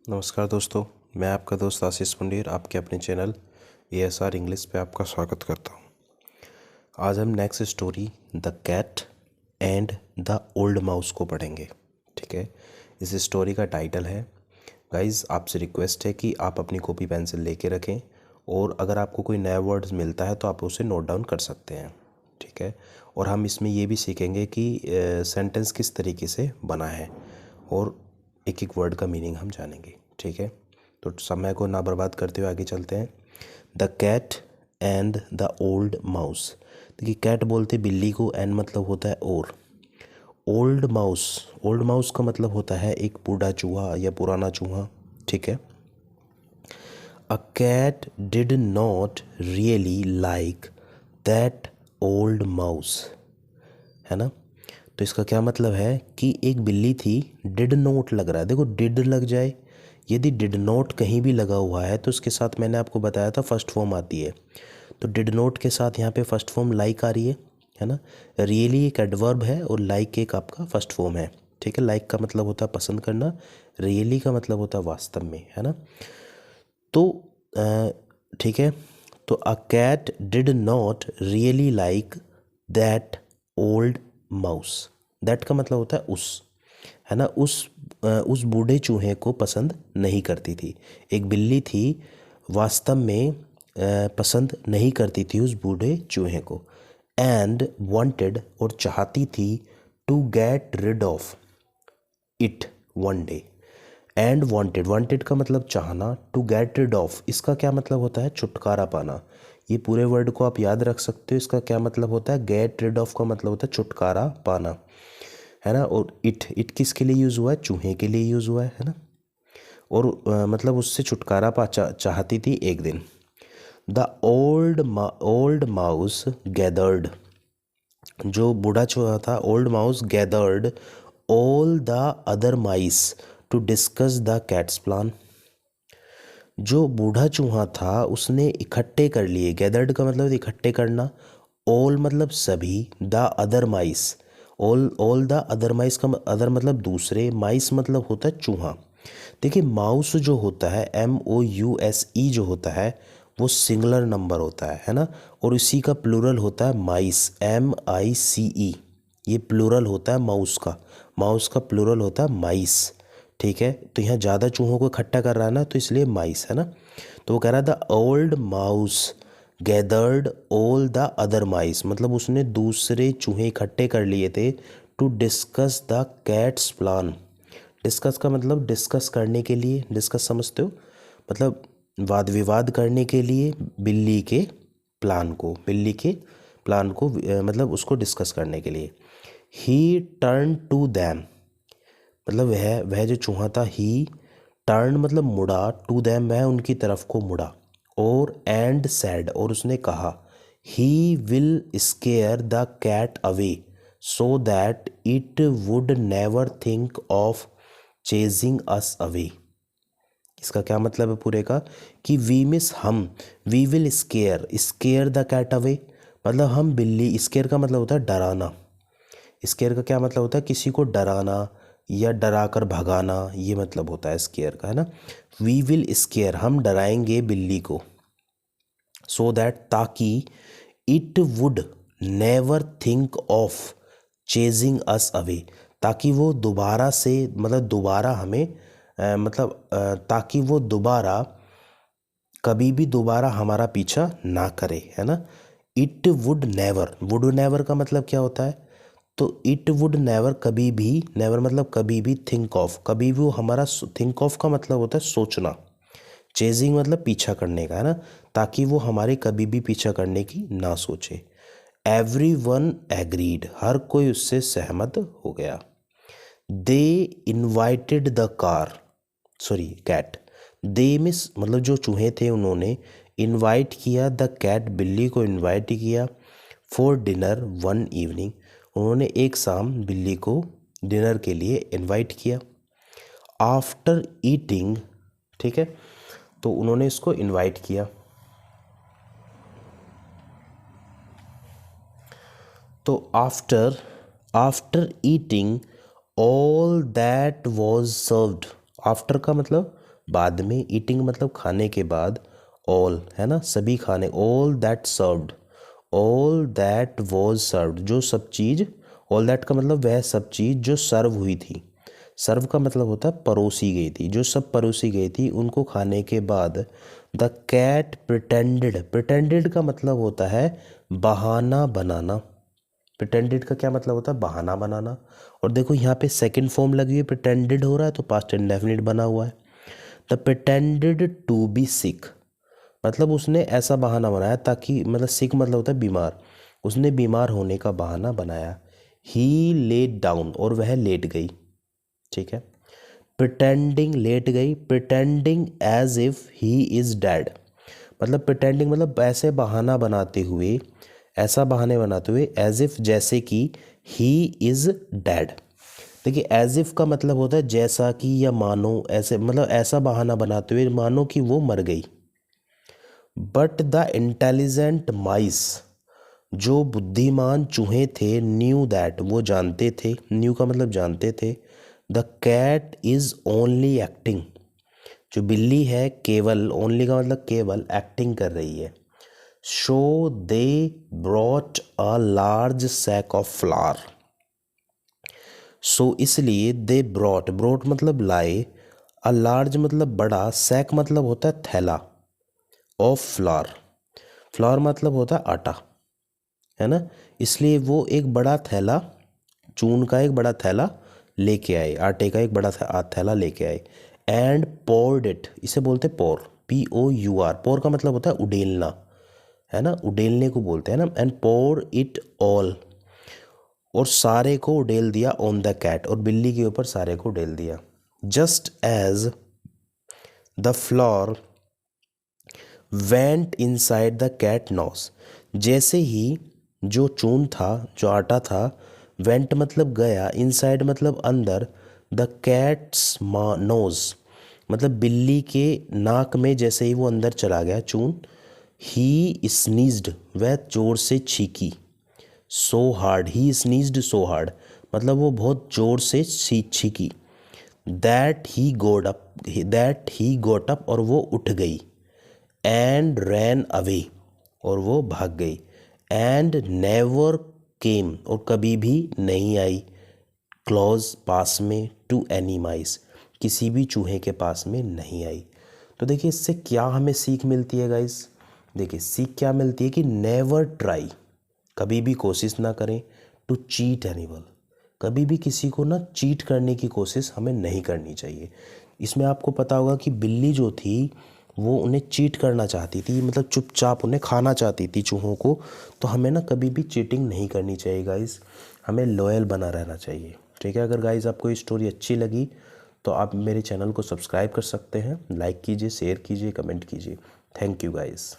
नमस्कार दोस्तों, मैं आपका दोस्त आशीष पुंडीर आपके अपने चैनल ASR इंग्लिश पे आपका स्वागत करता हूँ। आज हम next story the cat and the old mouse को पढ़ेंगे। ठीक है, इस स्टोरी का टाइटल है। गाइस, आपसे रिक्वेस्ट है कि आप अपनी कॉपी पेंसिल लेके रखें और अगर आपको कोई नया वर्ड्स मिलता है तो आप उसे नोट डाउन कर सकते हैं। ठीक है, और हम इसमें ये भी सीखेंगे कि सेंटेंस किस तरीके से बना है और एक एक वर्ड का मीनिंग हम जानेंगे। ठीक है, तो समय को ना बर्बाद करते हुए आगे चलते हैं। The cat and the old mouse. देखिए, कैट बोलते बिल्ली को, एंड मतलब होता है और। ओल्ड माउस का मतलब होता है एक बूढ़ा चूहा या पुराना चूहा। ठीक है, a cat did not really like that old mouse, है ना। तो इसका क्या मतलब है कि एक बिल्ली थी, डिड नॉट लग रहा है। देखो, डिड लग जाए, यदि डिड नॉट कहीं भी लगा हुआ है तो उसके साथ मैंने आपको बताया था फर्स्ट फॉर्म आती है। तो डिड नॉट के साथ यहाँ पे फर्स्ट फॉर्म लाइक आ रही है ना। रियली एक एडवर्ब है और लाइक एक आपका फर्स्ट फॉर्म है। ठीक है, लाइक का मतलब होता है पसंद करना, रियली का मतलब होता है वास्तव में, है ना। तो ठीक है, तो a cat did not really like that old mouse. That का मतलब होता है उस, है ना। उस बूढ़े चूहे को पसंद नहीं करती थी। एक बिल्ली थी, वास्तव में पसंद नहीं करती थी उस बूढ़े चूहे को। एंड वांटेड और चाहती थी, to get rid of it one day. And wanted का मतलब चाहना, टू गेट रिड ऑफ इसका क्या मतलब होता है छुटकारा पाना। ये पूरे वर्ड को आप याद रख सकते हो। इसका क्या मतलब होता है, गेट रिड ऑफ का मतलब होता है छुटकारा पाना, है ना। और इट किसके लिए यूज़ हुआ है, चूहे के लिए यूज़ हुआ है ना। और मतलब उससे छुटकारा चाहती थी एक दिन। द ओल्ड माउस गैदर्ड, जो बूढ़ा चूहा था, old mouse gathered all the other mice to discuss the cat's plan. जो बूढ़ा चूहा था उसने इकट्ठे कर लिए, गैदर्ड का मतलब इकट्ठे करना, ऑल मतलब सभी, the other mice, all the other mice का अदर मतलब दूसरे, माइस मतलब होता है चूहा। देखिए, माउस जो होता है MOUSE जो होता है वो सिंगुलर नंबर होता है ना। और इसी का प्लूरल होता है माइस, MICE। ये प्लूरल होता है माउस का प्लूरल होता है माइस। ठीक है, तो यहाँ ज़्यादा चूहों को इकट्ठा कर रहा है ना, तो इसलिए माइस, है ना। तो वो कह रहा है the old mouse gathered all the other mice, मतलब उसने दूसरे चूहे इकट्ठे कर लिए थे, to discuss the cat's plan. Discuss का मतलब डिस्कस करने के लिए, डिस्कस समझते हो, मतलब वाद विवाद करने के लिए बिल्ली के प्लान को मतलब उसको डिस्कस करने के लिए। ही टर्न टू दैम, मतलब वह जो चूहा था, ही टर्न मतलब मुड़ा, टू दैम वह उनकी तरफ को मुड़ा, और एंड सैड और उसने कहा, he will scare the cat away so that it would never think of chasing us away. इसका क्या मतलब है पूरे का, कि we will scare the cat away, मतलब हम बिल्ली, स्केयर का मतलब होता है डराना। स्केयर का क्या मतलब होता है, किसी को डराना या डरा कर भगाना, ये मतलब होता है स्केयर का, है ना। वी विल स्केयर, हम डराएंगे बिल्ली को, सो दैट ताकि, it would never think of chasing us away, ताकि वो दोबारा से मतलब दोबारा हमें ताकि वो कभी भी दोबारा हमारा पीछा ना करे, है ना। इट वुड नेवर का मतलब क्या होता है, तो इट वुड नेवर कभी भी, नेवर मतलब कभी भी, थिंक ऑफ कभी भी वो हमारा, थिंक ऑफ का मतलब होता है सोचना, चेजिंग मतलब पीछा करने का, है ना। ताकि वो हमारे कभी भी पीछा करने की ना सोचे। एवरीवन एग्रीड, हर कोई उससे सहमत हो गया। They invited the cat, they miss मतलब जो चूहे थे उन्होंने इनवाइट किया द कैट, बिल्ली को इनवाइट किया, फॉर डिनर वन इवनिंग, उन्होंने एक शाम बिल्ली को डिनर के लिए इनवाइट किया। आफ्टर ईटिंग, ठीक है, तो उन्होंने इसको इनवाइट किया। तो after eating all that was served, after का मतलब बाद में, ईटिंग मतलब खाने के बाद, ऑल है ना, सभी खाने, all that served, all that was served, जो सब चीज़, ऑल दैट का मतलब वह सब चीज़ जो सर्व हुई थी, सर्व का मतलब होता है परोसी गई थी, जो सब परोसी गई थी उनको खाने के बाद, द कैट प्रिटेंडेड, प्रिटेंडेड का मतलब होता है बहाना बनाना, प्रिटेंडेड का क्या मतलब होता है बहाना बनाना। और देखो यहाँ पे सेकंड फॉर्म लगी हुई है, प्रिटेंडेड हो रहा है तो पास्ट इंडेफिनिट बना हुआ है। द प्रिटेंडेड टू बी सिक, मतलब उसने ऐसा बहाना बनाया ताकि, मतलब सिक मतलब होता है बीमार, उसने बीमार होने का बहाना बनाया। ही लेट डाउन, और वह लेट गई, ठीक है। प्रिटेंडिंग, लेट गई, pretending as if he is dead, मतलब प्रिटेंडिंग मतलब ऐसे बहाना बनाते हुए, ऐसा बहाने बनाते हुए, एज इफ जैसे कि ही इज़ डेड। देखिए एज इफ का मतलब होता है जैसा कि या मानो, ऐसे मतलब ऐसा बहाना बनाते हुए मानो कि वो मर गई। बट द इंटेलिजेंट माइस, जो बुद्धिमान चूहे थे, न्यू दैट, वो जानते थे, न्यू का मतलब जानते थे, the cat is only acting, जो बिल्ली है केवल, ओनली का मतलब केवल, एक्टिंग कर रही है। So they brought a large sack of flour, so इसलिए दे ब्रॉट, ब्रॉट मतलब लाए, अ लार्ज मतलब बड़ा, सैक मतलब होता है थैला, ऑफ फ्लावर, फ्लावर मतलब होता है आटा, है ना, इसलिए वो एक बड़ा थैला, चून का एक बड़ा थैला लेके आए, आटे का एक बड़ा थैला लेके आए। एंड पोर्ड इट, इसे बोलते पोर, POUR, पोर का मतलब होता है उडेलना, है ना, उडेलने को बोलते हैं ना। एंड पोर इट ऑल, और सारे को उडेल दिया, ऑन द कैट, और बिल्ली के ऊपर सारे को उडेल दिया। Just as the flour went inside the cat nose, जैसे ही जो चून था, जो आटा था, वेंट मतलब गया, इनसाइड मतलब अंदर, द कैट्स नोज मतलब बिल्ली के नाक में जैसे ही वो अंदर चला गया चून, ही स्नीज्ड, वह जोर से छींकी, सो हार्ड, ही स्नीज्ड सो हार्ड मतलब वो बहुत जोर से छींकी, दैट ही गोट अप, और वो उठ गई, एंड रैन अवे, और वो भाग गई, एंड नेवर केम, और कभी भी नहीं आई, क्लोज पास में, टू एनी माइस, किसी भी चूहे के पास में नहीं आई। तो देखिए इससे क्या हमें सीख मिलती है गाइस, देखिए सीख क्या मिलती है कि नेवर ट्राई, कभी भी कोशिश ना करें, टू चीट एनिमल, कभी भी किसी को ना चीट करने की कोशिश हमें नहीं करनी चाहिए। इसमें आपको पता होगा कि बिल्ली जो थी वो उन्हें चीट करना चाहती थी, मतलब चुपचाप उन्हें खाना चाहती थी चूहों को। तो हमें ना कभी भी चीटिंग नहीं करनी चाहिए गाइस, हमें लॉयल बना रहना चाहिए, ठीक है। अगर गाइस आपको ये स्टोरी अच्छी लगी तो आप मेरे चैनल को सब्सक्राइब कर सकते हैं, लाइक कीजिए, शेयर कीजिए, कमेंट कीजिए। Thank you guys.